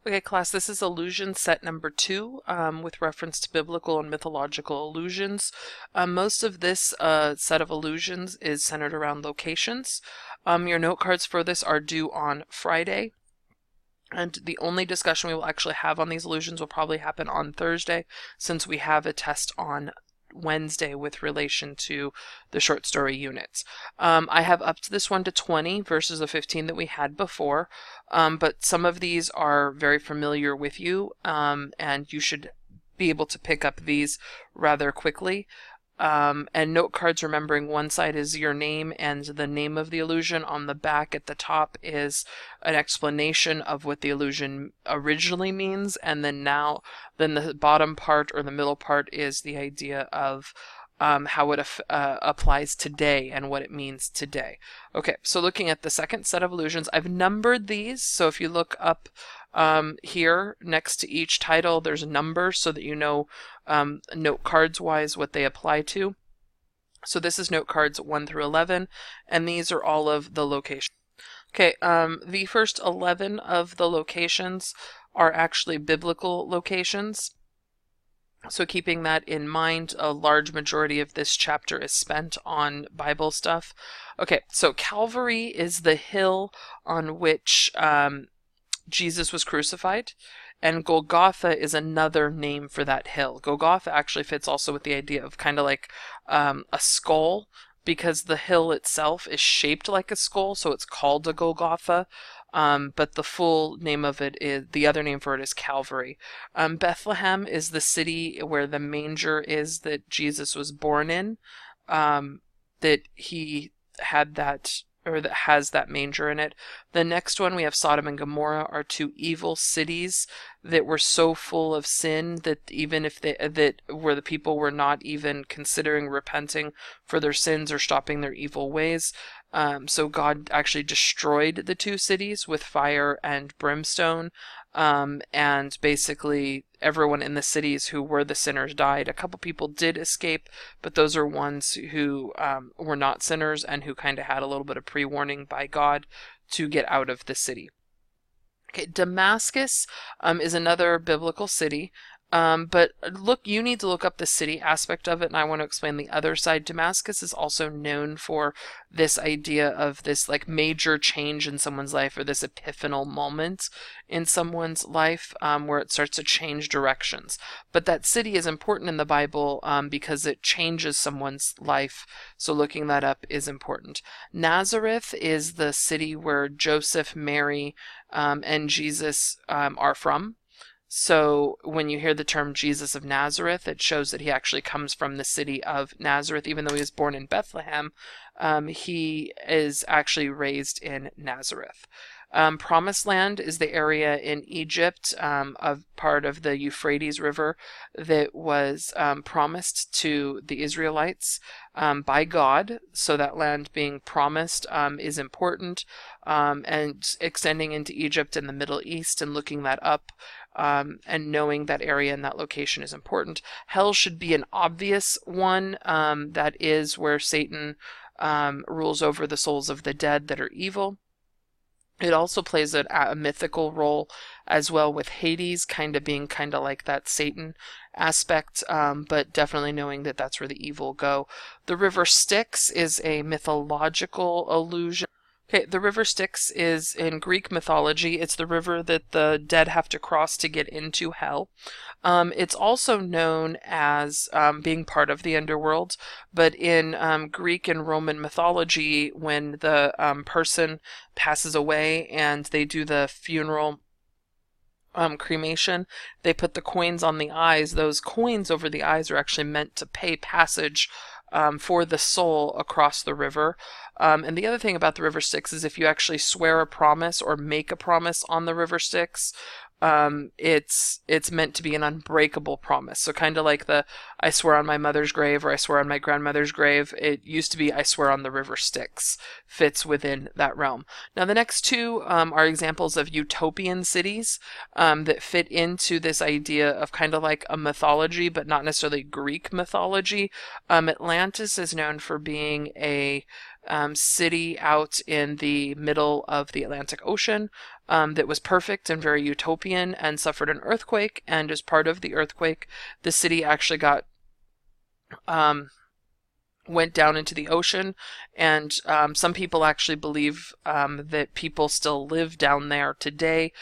Okay, class, this is Allusions set number 2 with reference to biblical and mythological allusions. Most of this set of allusions is centered around locations. Your note cards for this are due on Friday. And the only discussion we will actually have on these allusions will probably happen on Thursday, since we have a test on Wednesday with relation to the short story units. I have upped this one to 20 versus the 15 that we had before, but some of these are very familiar with you, and you should be able to pick up these rather quickly. And note cards, remembering one side is your name and the name of the allusion. On the back at the top is an explanation of what the allusion originally means, and then the bottom part or the middle part is the idea of how it applies today and what it means today. Okay, so looking at the second set of allusions, I've numbered these, so if you look up here next to each title there's a number so that you know note cards wise what they apply to. So this is note cards 1 through 11, and these are all of the locations. Okay, the first 11 of the locations are actually biblical locations. So keeping that in mind, a large majority of this chapter is spent on Bible stuff. Okay, so Calvary is the hill on which Jesus was crucified, and Golgotha is another name for that hill. Golgotha actually fits also with the idea of kind of like a skull, because the hill itself is shaped like a skull, so it's called a Golgotha. But the full name of it is, the other name for it is Calvary. Bethlehem is the city where the manger is that Jesus was born in, that he had that, or that has that manger in it. The next one, we have Sodom and Gomorrah, are two evil cities that were so full of sin that even if where the people were not even considering repenting for their sins or stopping their evil ways. So God actually destroyed the two cities with fire and brimstone, and basically everyone in the cities who were the sinners died. A couple people did escape, but those are ones who were not sinners and who kind of had a little bit of pre-warning by God to get out of the city. Okay, Damascus is another biblical city. But you need to look up the city aspect of it, and I want to explain the other side. Damascus is also known for this idea of this like major change in someone's life, or this epiphanal moment in someone's life, where it starts to change directions. But that city is important in the Bible because it changes someone's life, so looking that up is important. Nazareth is the city where Joseph, Mary, and Jesus are from. So when you hear the term Jesus of Nazareth, it shows that he actually comes from the city of Nazareth. Even though he was born in Bethlehem, he is actually raised in Nazareth. Promised Land is the area in Egypt, of part of the Euphrates River, that was promised to the Israelites by God. So that land being promised is important, and extending into Egypt and the Middle East and looking that up. And knowing that area and that location is important. Hell should be an obvious one. That is where Satan rules over the souls of the dead that are evil. It also plays a mythical role as well, with Hades being kind of like that Satan aspect, but definitely knowing that that's where the evil go. The river Styx is a mythological allusion. Okay, the river Styx is in Greek mythology. It's the river that the dead have to cross to get into hell. It's also known as being part of the underworld, but in Greek and Roman mythology, when the person passes away and they do the funeral cremation, they put the coins on the eyes. Those coins over the eyes are actually meant to pay passage for the soul across the river. And the other thing about the river Styx is if you actually swear a promise or make a promise on the river Styx, it's meant to be an unbreakable promise. So kind of like the I swear on my mother's grave or I swear on my grandmother's grave, it used to be I swear on the river Styx, fits within that realm. Now the next two are examples of utopian cities that fit into this idea of kind of like a mythology, but not necessarily Greek mythology. Atlantis is known for being city out in the middle of the Atlantic Ocean that was perfect and very utopian, and suffered an earthquake. And as part of the earthquake, the city actually went down into the ocean, and some people actually believe that people still live down there today.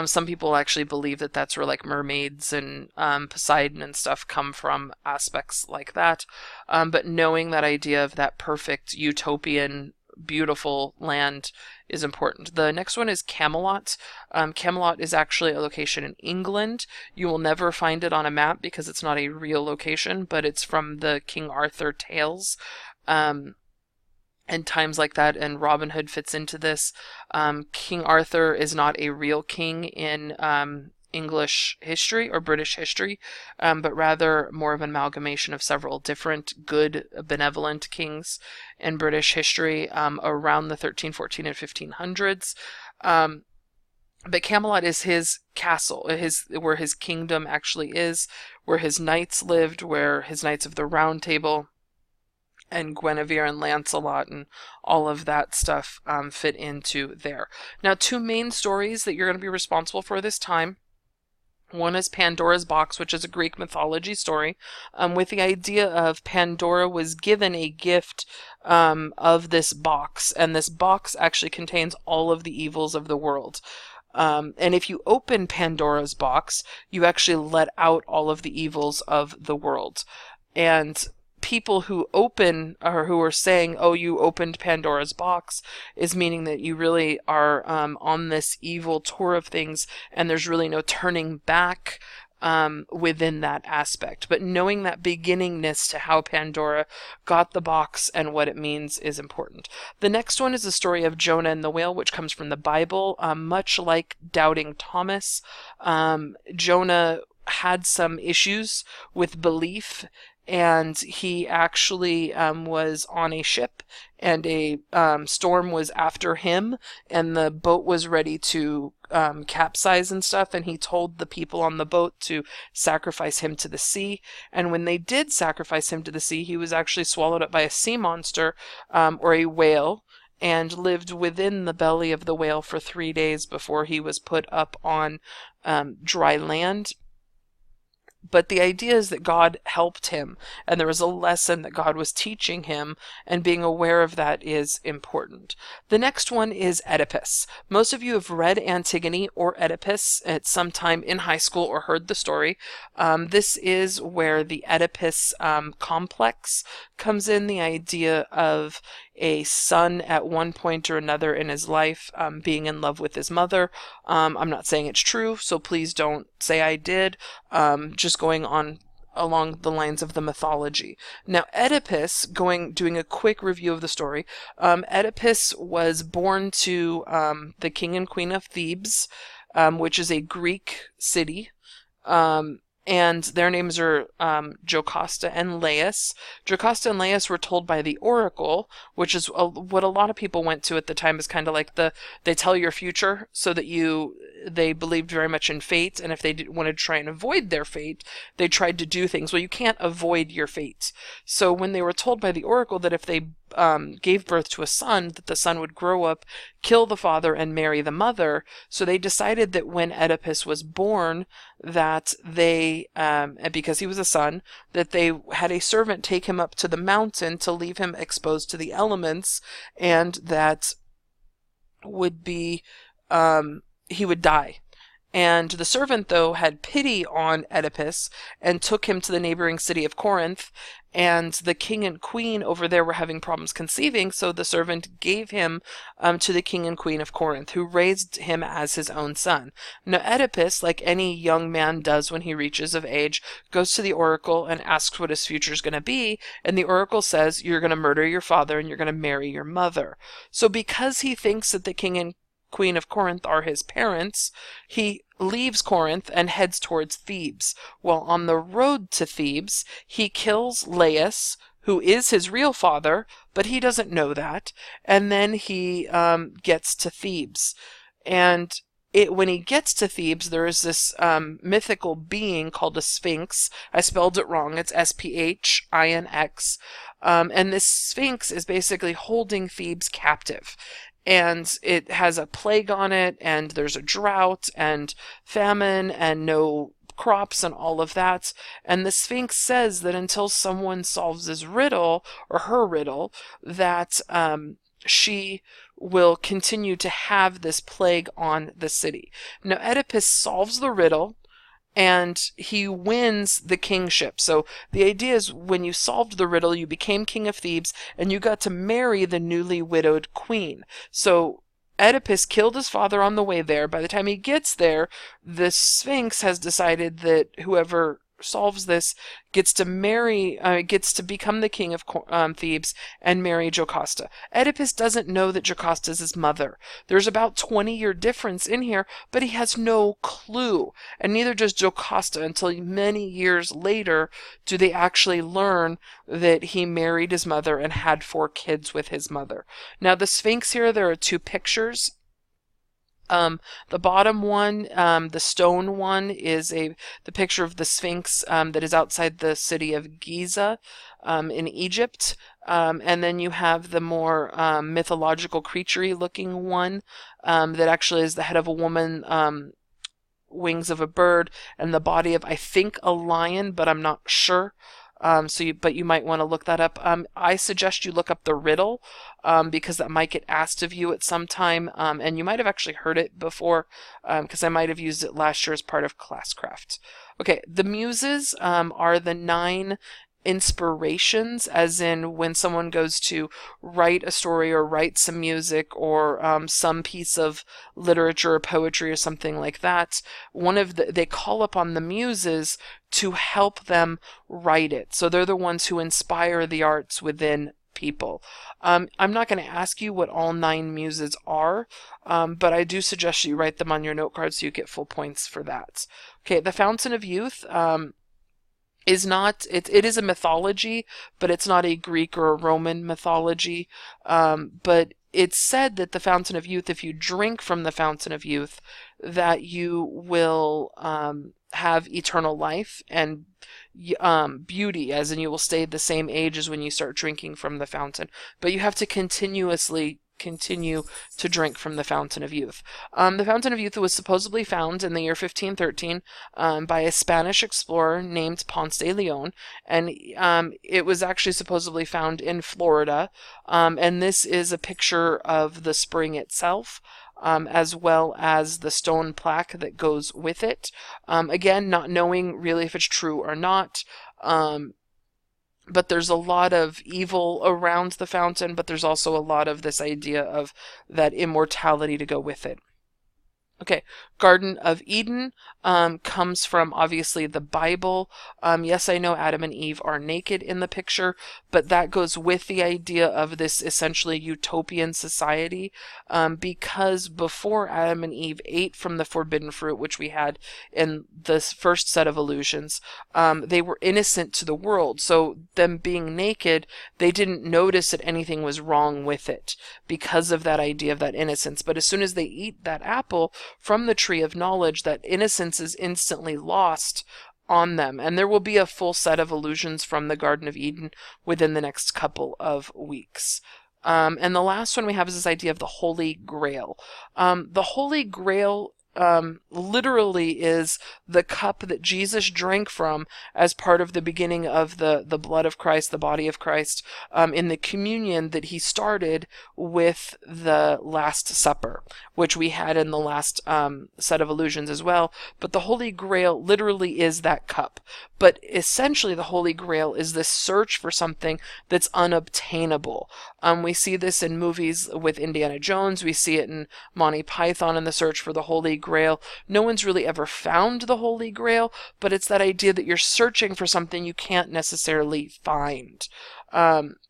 Some people actually believe that that's where like mermaids and Poseidon and stuff come from, aspects like that. But knowing that idea of that perfect utopian beautiful land is important. The next one is Camelot. Camelot is actually a location in England. You will never find it on a map because it's not a real location, but it's from the King Arthur tales. And times like that, and Robin Hood fits into this. King Arthur is not a real king in English history or British history, but rather more of an amalgamation of several different good, benevolent kings in British history around the 13, 14, and 1500s. But Camelot is his castle, where his kingdom actually is, where his knights lived, where his Knights of the Round Table and Guinevere and Lancelot and all of that stuff fit into there. Now, two main stories that you're going to be responsible for this time. One is Pandora's Box, which is a Greek mythology story, with the idea of Pandora was given a gift of this box, and this box actually contains all of the evils of the world. And if you open Pandora's box, you actually let out all of the evils of the world. And people who open, or who are saying, oh, you opened Pandora's box, is meaning that you really are on this evil tour of things, and there's really no turning back within that aspect. But knowing that beginningness to how Pandora got the box and what it means is important. The next one is the story of Jonah and the whale, which comes from the Bible. Much like Doubting Thomas, Jonah had some issues with belief, and he actually was on a ship, and a storm was after him, and the boat was ready to capsize and stuff, and he told the people on the boat to sacrifice him to the sea. And when they did sacrifice him to the sea, he was actually swallowed up by a sea monster, or a whale, and lived within the belly of the whale for 3 days before he was put up on dry land. But the idea is that God helped him, and there was a lesson that God was teaching him, and being aware of that is important. The next one is Oedipus. Most of you have read Antigone or Oedipus at some time in high school or heard the story. This is where the Oedipus complex comes in, the idea of a son at one point or another in his life being in love with his mother. I'm not saying it's true, so please don't say I did. Just going on along the lines of the mythology. Now, Oedipus, doing a quick review of the story, Oedipus was born to the king and queen of Thebes, which is a Greek city. And their names are Jocasta and Laius. Jocasta and Laius were told by the oracle, which is what a lot of people went to at the time, is kind of like they tell your future, so that they believed very much in fate, and if they wanted to try and avoid their fate, they tried to do things. Well, you can't avoid your fate. So when they were told by the oracle that if they gave birth to a son, that the son would grow up, kill the father, and marry the mother, so they decided that when Oedipus was born, that they, because he was a son, that they had a servant take him up to the mountain to leave him exposed to the elements, and that would be, he would die. And the servant, though, had pity on Oedipus and took him to the neighboring city of Corinth, and the king and queen over there were having problems conceiving, so the servant gave him to the king and queen of Corinth, who raised him as his own son. Now, Oedipus, like any young man does when he reaches of age, goes to the oracle and asks what his future is going to be, and the oracle says, you're going to murder your father and you're going to marry your mother. So because he thinks that the king and queen of Corinth are his parents, he leaves Corinth and heads towards Thebes. Well, on the road to Thebes, he kills Laius, who is his real father, but he doesn't know that, and then he gets to Thebes. And when he gets to Thebes, there is this mythical being called a sphinx. I spelled it wrong. It's Sphinx. And this sphinx is basically holding Thebes captive. And it has a plague on it, and there's a drought and famine and no crops and all of that. And the Sphinx says that until someone solves his riddle, or her riddle, that she will continue to have this plague on the city. Now, Oedipus solves the riddle, and he wins the kingship. So the idea is when you solved the riddle, you became king of Thebes, and you got to marry the newly widowed queen. So Oedipus killed his father on the way there. By the time he gets there, the Sphinx has decided that whoever solves this gets to become the king of Thebes and marry Jocasta. Oedipus doesn't know that Jocasta is his mother. There's about 20-year difference in here, but he has no clue, and neither does Jocasta until many years later do they actually learn that he married his mother and had 4 kids with his mother. Now, the Sphinx here, there are 2 pictures. The bottom one, the stone one, is the picture of the Sphinx that is outside the city of Giza in Egypt. And then you have the more mythological creature-y looking one that actually is the head of a woman, wings of a bird, and the body of, I think, a lion, but I'm not sure. But you might want to look that up. I suggest you look up the riddle, because that might get asked of you at some time, and you might have actually heard it before, because I might have used it last year as part of Classcraft. Okay, the Muses are the 9 inspirations, as in when someone goes to write a story or write some music or some piece of literature or poetry or something like that. They call upon the Muses to help them write it. So they're the ones who inspire the arts within people. I'm not going to ask you what all 9 muses are, but I do suggest you write them on your note card so you get full points for that. Okay, the Fountain of Youth is not, it is a mythology, but it's not a Greek or a Roman mythology. But it's said that the Fountain of Youth, if you drink from the Fountain of Youth, that you will have eternal life and beauty, as in you will stay the same age as when you start drinking from the fountain. But you have to continue to drink from the Fountain of Youth. The Fountain of Youth was supposedly found in the year 1513 by a Spanish explorer named Ponce de Leon, and it was actually supposedly found in Florida, and this is a picture of the spring itself, as well as the stone plaque that goes with it. Again, not knowing really if it's true or not. But there's a lot of evil around the fountain, but there's also a lot of this idea of that immortality to go with it. Okay, Garden of Eden comes from, obviously, the Bible. Yes, I know Adam and Eve are naked in the picture, but that goes with the idea of this essentially utopian society, because before Adam and Eve ate from the forbidden fruit, which we had in the first set of illusions, they were innocent to the world. So them being naked, they didn't notice that anything was wrong with it because of that idea of that innocence. But as soon as they eat that apple from the tree of knowledge, that innocence is instantly lost on them. And there will be a full set of illusions from the Garden of Eden within the next couple of weeks. And the last one we have is this idea of the Holy Grail. The Holy Grail literally is the cup that Jesus drank from as part of the beginning of the blood of Christ, the body of Christ, in the communion that he started with the Last Supper, which we had in the last set of illusions as well. But the Holy Grail literally is that cup. But essentially the Holy Grail is this search for something that's unobtainable. We see this in movies with Indiana Jones. We see it in Monty Python in the search for the Holy Grail. No one's really ever found the Holy Grail, but it's that idea that you're searching for something you can't necessarily find.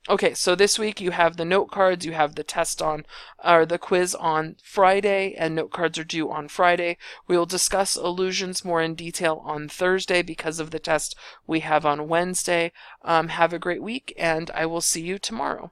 Okay, so this week you have the note cards, you have the test on, or the quiz on Friday, and note cards are due on Friday. We will discuss illusions more in detail on Thursday because of the test we have on Wednesday. Have a great week, and I will see you tomorrow.